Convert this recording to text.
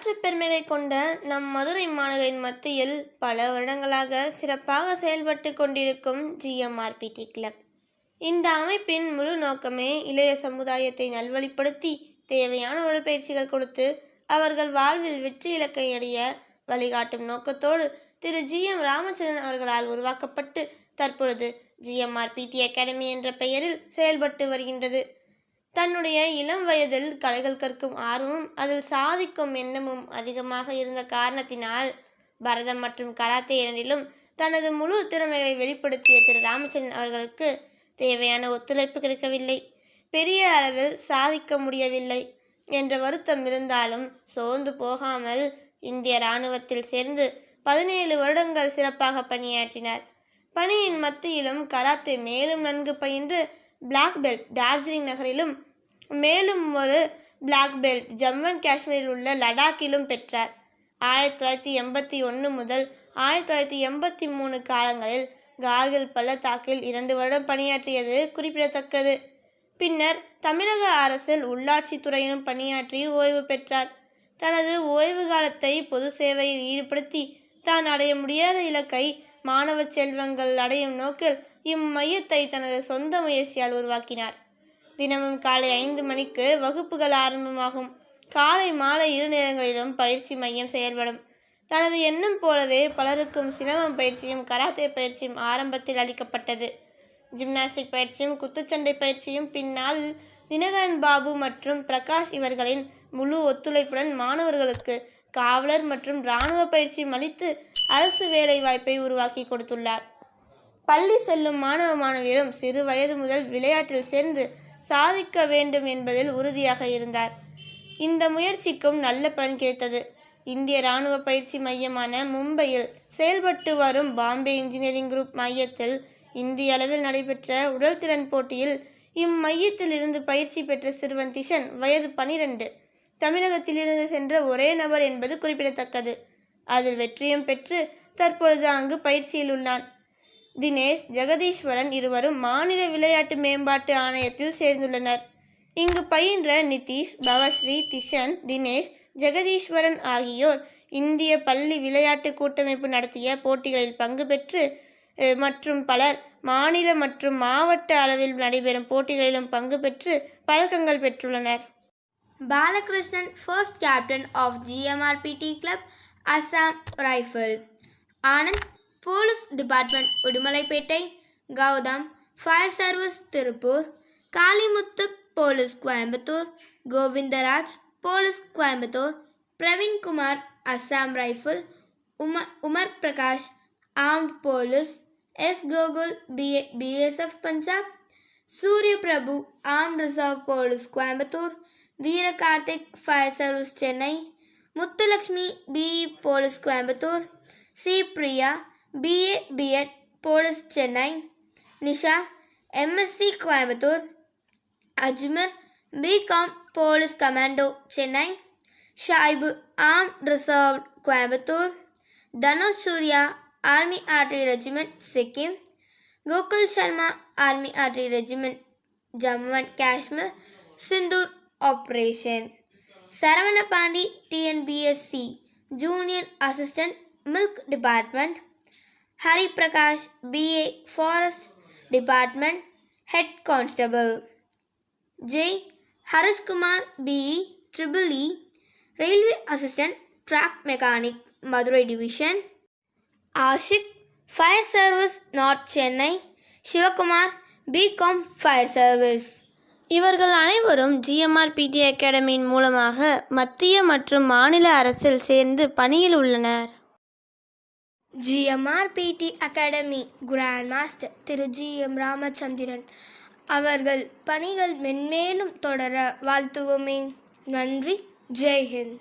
வரலாற்று பெருமைகளை கொண்ட நம் மதுரை மாநகரின் மத்தியில் பல வருடங்களாக சிறப்பாக செயல்பட்டு கொண்டிருக்கும் GMRPT கிளப். இந்த அமைப்பின் முழு நோக்கமே இளைய சமுதாயத்தை நல்வழிப்படுத்தி தேவையான உடற்பயிற்சிகள் கொடுத்து அவர்கள் வாழ்வில் வெற்றி இலக்கை அடைய வழிகாட்டும் நோக்கத்தோடு திரு GM ராமச்சந்திரன் அவர்களால் உருவாக்கப்பட்டு தற்பொழுது GMRPT அகாடமி என்ற பெயரில் செயல்பட்டு வருகின்றது. தன்னுடைய இளம் வயதில் கலைகள் கற்கும் ஆர்வமும் அதில் சாதிக்கும் எண்ணமும் அதிகமாக இருந்த காரணத்தினால் பரதம் மற்றும் கராத்தே இரண்டிலும் தனது முழு திறமைகளை வெளிப்படுத்திய திரு ராமச்சந்திரன் அவர்களுக்கு தேவையான ஒத்துழைப்பு கிடைக்கவில்லை, பெரிய அளவில் சாதிக்க முடியவில்லை என்ற வருத்தம் இருந்தாலும் சோர்ந்து போகாமல் இந்திய இராணுவத்தில் சேர்ந்து 17 வருடங்கள் சிறப்பாக பணியாற்றினார். பணியின் மத்தியிலும் கராத்தே மேலும் நன்கு பயின்று பிளாக் பெல்ட் டார்ஜிலிங் நகரிலும் மேலும் ஒரு பிளாக் பெல்ட் ஜம்மு அண்ட் காஷ்மீரில் உள்ள லடாக்கிலும் பெற்றார். 1981 முதல் 1983 காலங்களில் கார்கில் பள்ளத்தாக்கில் 2 வருடம் பணியாற்றியது குறிப்பிடத்தக்கது. பின்னர் தமிழக அரசில் உள்ளாட்சி துறையிலும் பணியாற்றி ஓய்வு பெற்றார். தனது ஓய்வு காலத்தை பொது சேவையில் ஈடுபடுத்தி தான் அடைய முடியாத இலக்கை மாணவ செல்வங்கள் அடையும் நோக்கில் இம்மையத்தை தனது சொந்த முயற்சியால் உருவாக்கினார். தினமும் காலை 5 மணிக்கு வகுப்புகள் ஆரம்பமாகும். காலை மாலை 2 நேரங்களிலும் பயிற்சி மையம் செயல்படும். தனது எண்ணம் போலவே பலருக்கும் சிலம்பம் பயிற்சியும் கராத்தே பயிற்சியும் ஆரம்பத்தில் அளிக்கப்பட்டது. ஜிம்னாஸ்டிக் பயிற்சியும் குத்துச்சண்டை பயிற்சியும் பின்னால் தினகரன் பாபு மற்றும் பிரகாஷ் இவர்களின் முழு ஒத்துழைப்புடன் மாணவர்களுக்கு காவலர் மற்றும் இராணுவ பயிற்சியும் அளித்து அரசு வேலை வாய்ப்பை உருவாக்கி கொடுத்துள்ளார். பள்ளி செல்லும் மாணவ மாணவியரும் சிறு வயது முதல் விளையாட்டில் சேர்ந்து சாதிக்க வேண்டும் என்பதில் உறுதியாக இருந்தார். இந்த முயற்சிக்கும் நல்ல பலன் கிடைத்தது. இந்திய இராணுவ பயிற்சி மையமான மும்பையில் செயல்பட்டு வரும் பாம்பே இன்ஜினியரிங் குரூப் மையத்தில் இந்திய அளவில் நடைபெற்ற உடல்திறன் போட்டியில் இம்மையத்தில் இருந்து பயிற்சி பெற்ற சிறுவன் திஷன் வயது 12 தமிழகத்திலிருந்து சென்ற ஒரே நபர் என்பது குறிப்பிடத்தக்கது. அதில் வெற்றியும் பெற்று தற்பொழுது அங்கு பயிற்சியில் உள்ளான். தினேஷ், ஜெகதீஸ்வரன் இருவரும் மாநில விளையாட்டு மேம்பாட்டு ஆணையத்தில் சேர்ந்துள்ளனர். இங்கு பயின்ற நிதிஷ், பவஸ்ரீ, திஷன், தினேஷ், ஜெகதீஸ்வரன் ஆகியோர் இந்திய பள்ளி விளையாட்டு கூட்டமைப்பு நடத்திய போட்டிகளில் பங்கு பெற்று மற்றும் பலர் மாநில மற்றும் மாவட்ட அளவில் நடைபெறும் போட்டிகளிலும் பங்கு பெற்று பதக்கங்கள் பெற்றுள்ளனர். Balakrishnan, first captain of GMRPT Club, Assam Rifle. Anand, Police Department, Udumalaipetai. Gaudam, Fire Service, Tirupur. Kalimuthu, Police, Coimbatore. Govindaraj, Police, Coimbatore. Praveen Kumar, Assam Rifle. Umar Prakash, Armed Police. S. Gogol, BSF Punjab. Surya Prabhu, Armed Reserve Police, Coimbatore. Veera Karthik, Fire Service, Chennai. Muthulakshmi, BE Police, Coimbatore. C. Priya, BA B.Ed Police, Chennai. Nisha, MSc, Coimbatore. Ajmer, BCom Police Commando, Chennai. Shaibu, Armed Reserve, Coimbatore. Dhanush Surya, Army Artillery Regiment, Sikkim. Gokul Sharma, Army Artillery Regiment, Jammu and Kashmir, Sindoor Operation. Saravana Pandi, TNBSC, Junior Assistant, Milk Department. Hari Prakash, BA Forest Department, Head Constable. J. Harish Kumar, BE, Triple E, Railway Assistant, Track Mechanic, Madurai Division. Ashik, Fire Service, North Chennai. Shivakumar, BCom Fire Service. இவர்கள் அனைவரும் GMRPT அகாடமியின் மூலமாக மத்திய மற்றும் மாநில அரசில் சேர்ந்து பணியில் உள்ளனர். GMRPT அகாடமி கிராண்ட் மாஸ்டர் திரு GM ராமச்சந்திரன் அவர்கள் பணிகள் மென்மேலும் தொடர வாழ்த்துவோமே. நன்றி. ஜெய் ஹிந்த்.